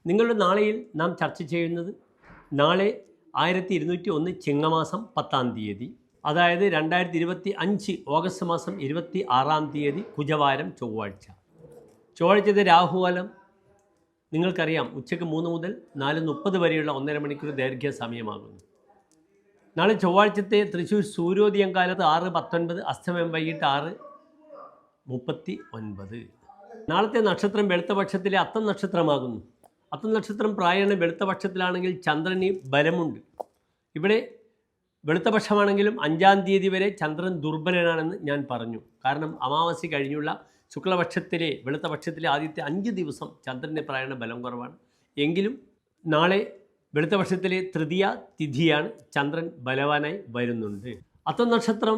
നിങ്ങളുടെ നാളെയിൽ നാം ചർച്ച ചെയ്യുന്നത് നാളെ 1201 ചിങ്ങമാസം 10-ാം തീയതി, അതായത് 2025 ഓഗസ്റ്റ് മാസം 26-ാം തീയതി കുജവാരം ചൊവ്വാഴ്ച. ചൊവ്വാഴ്ചത്തെ രാഹുകാലം നിങ്ങൾക്കറിയാം, ഉച്ചയ്ക്ക് 3 മുതൽ 4:30 വരെയുള്ള 1.5 മണിക്കൂർ ദൈർഘ്യ സമയമാകുന്നു. നാളെ ചൊവ്വാഴ്ചത്തെ തൃശ്ശൂർ സൂര്യോദയം കാലത്ത് 6:19, അസ്തമയം വൈകിട്ട് 6:39. നാളത്തെ നക്ഷത്രം വെളുത്തപക്ഷത്തിലെ അത്തം നക്ഷത്രമാകുന്നു. അത്തം നക്ഷത്രം പ്രായണ വെളുത്തപക്ഷത്തിലാണെങ്കിൽ ചന്ദ്രന് ബലമുണ്ട്. ഇവിടെ വെളുത്തപക്ഷമാണെങ്കിലും 5-ാം തീയതി വരെ ചന്ദ്രൻ ദുർബലനാണെന്ന് ഞാൻ പറഞ്ഞു. കാരണം അമാവാസി കഴിഞ്ഞുള്ള ശുക്ലപക്ഷത്തിലെ വെളുത്തപക്ഷത്തിലെ ആദ്യത്തെ 5 ദിവസം ചന്ദ്രൻ്റെ പ്രായണ ബലം കുറവാണ്. എങ്കിലും നാളെ വെളുത്തപക്ഷത്തിലെ തൃതീയ തിഥിയാണ്, ചന്ദ്രൻ ബലവാനായി വരുന്നുണ്ട്. അത്തം നക്ഷത്രം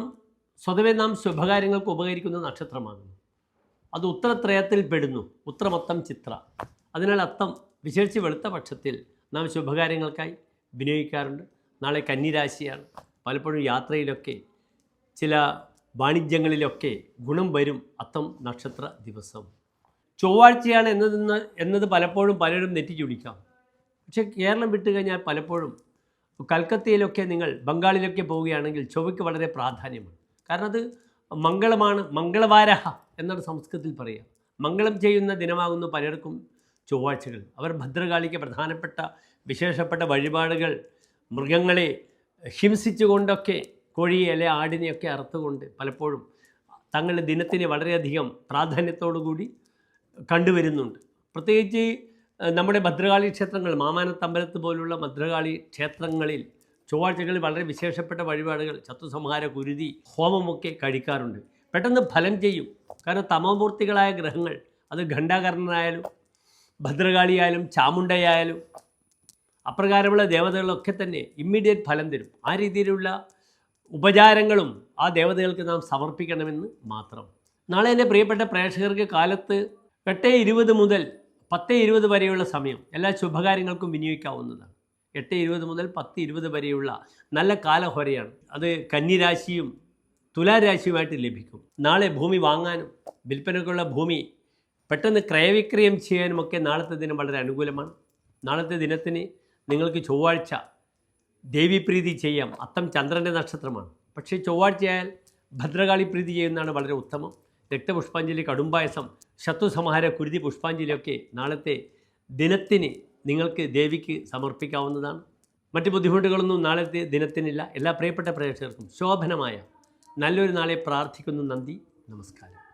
സ്വതവേ നാം ശുഭകാര്യങ്ങൾക്ക് ഉപകരിക്കുന്ന നക്ഷത്രമാകുന്നു. അത് ഉത്തരത്രയത്തിൽ പെടുന്നു, ഉത്രമത്തം ചിത്ര. അതിനാൽ അത്തം വിശേഷിച്ച് വെളുത്ത പക്ഷത്തിൽ നാം ശുഭകാര്യങ്ങൾക്കായി വിനിയോഗിക്കാറുണ്ട്. നാളെ കന്നിരാശിയാണ്. പലപ്പോഴും യാത്രയിലൊക്കെ ചില വാണിജ്യങ്ങളിലൊക്കെ ഗുണം വരും അത്തം നക്ഷത്ര ദിവസം. ചൊവ്വാഴ്ചയാണ് എന്നത് പലപ്പോഴും പലരും നെറ്റിച്ചുടിക്കാം. പക്ഷേ കേരളം വിട്ടു കഴിഞ്ഞാൽ പലപ്പോഴും കൽക്കത്തയിലൊക്കെ നിങ്ങൾ ബംഗാളിലൊക്കെ പോവുകയാണെങ്കിൽ ചൊവ്വയ്ക്ക് വളരെ പ്രാധാന്യമാണ്. കാരണം അത് മംഗളമാണ്, മംഗളവാരഹ എന്നാണ് സംസ്കൃതത്തിൽ പറയുക. മംഗളം ചെയ്യുന്ന ദിനമാകുന്നു പലർക്കും ചൊവ്വാഴ്ചകൾ. അവർ ഭദ്രകാളിക്ക് പ്രധാനപ്പെട്ട വിശേഷപ്പെട്ട വഴിപാടുകൾ, മൃഗങ്ങളെ ഹിംസിച്ചുകൊണ്ടൊക്കെ, കോഴിയെ അല്ലെ ആടിനെയൊക്കെ അറുത്തുകൊണ്ട് പലപ്പോഴും തങ്ങളുടെ ദിനത്തിന് വളരെയധികം പ്രാധാന്യത്തോടു കൂടി കണ്ടുവരുന്നുണ്ട്. പ്രത്യേകിച്ച് നമ്മുടെ ഭദ്രകാളി ക്ഷേത്രങ്ങൾ, മാമാനത്തമ്പലത്ത് പോലുള്ള ഭദ്രകാളി ക്ഷേത്രങ്ങളിൽ ചൊവ്വാഴ്ചകളിൽ വളരെ വിശേഷപ്പെട്ട വഴിപാടുകൾ, ശത്രുസംഹാര കുരുതി, ഹോമമൊക്കെ കഴിക്കാറുണ്ട്. പെട്ടെന്ന് ഫലം ചെയ്യും. കാരണം തമോമൂർത്തികളായ ഗ്രഹങ്ങൾ, അത് ഘണ്ഠാകർണനായാലും ഭദ്രകാളിയായാലും ചാമുണ്ടയായാലും അപ്രകാരമുള്ള ദേവതകളൊക്കെ തന്നെ ഇമ്മീഡിയറ്റ് ഫലം തരും. ആ രീതിയിലുള്ള ഉപചാരങ്ങളും ആ ദേവതകൾക്ക് നാം സമർപ്പിക്കണമെന്ന് മാത്രം. നാളെ എൻ്റെ പ്രിയപ്പെട്ട പ്രേക്ഷകർക്ക് കാലത്ത് 8:20 മുതൽ 10:20 വരെയുള്ള സമയം എല്ലാ ശുഭകാര്യങ്ങൾക്കും വിനിയോഗിക്കാവുന്നതാണ്. 8:20 മുതൽ 10:20 വരെയുള്ള നല്ല കാലഹോരയാണ്. അത് കന്നിരാശിയും തുലാരാശിയുമായിട്ട് ലഭിക്കും. നാളെ ഭൂമി വാങ്ങാനും വിൽപ്പനയ്ക്കുള്ള ഭൂമി പെട്ടെന്ന് ക്രയവിക്രയം ചെയ്യാനുമൊക്കെ നാളത്തെ ദിനം വളരെ അനുകൂലമാണ്. നാളത്തെ ദിനത്തിന് നിങ്ങൾക്ക് ചൊവ്വാഴ്ച ദേവീപ്രീതി ചെയ്യാം. അത്തം ചന്ദ്രൻ്റെ നക്ഷത്രമാണ്. പക്ഷേ ചൊവ്വാഴ്ചയായാൽ ഭദ്രകാളി പ്രീതി ചെയ്യുന്നതാണ് വളരെ ഉത്തമം. രക്തപുഷ്പാഞ്ജലി, കടുംപായസം, ശത്രുസംഹാര കുരുതി പുഷ്പാഞ്ജലിയൊക്കെ നാളത്തെ ദിനത്തിന് നിങ്ങൾക്ക് ദേവിക്ക് സമർപ്പിക്കാവുന്നതാണ്. മറ്റ് ബുദ്ധിമുട്ടുകളൊന്നും നാളത്തെ ദിനത്തിനില്ല. എല്ലാ പ്രിയപ്പെട്ട പ്രേക്ഷകർക്കും ശോഭനമായ നല്ലൊരു നാളെ പ്രാർത്ഥിക്കുന്നു. നന്ദി, നമസ്കാരം.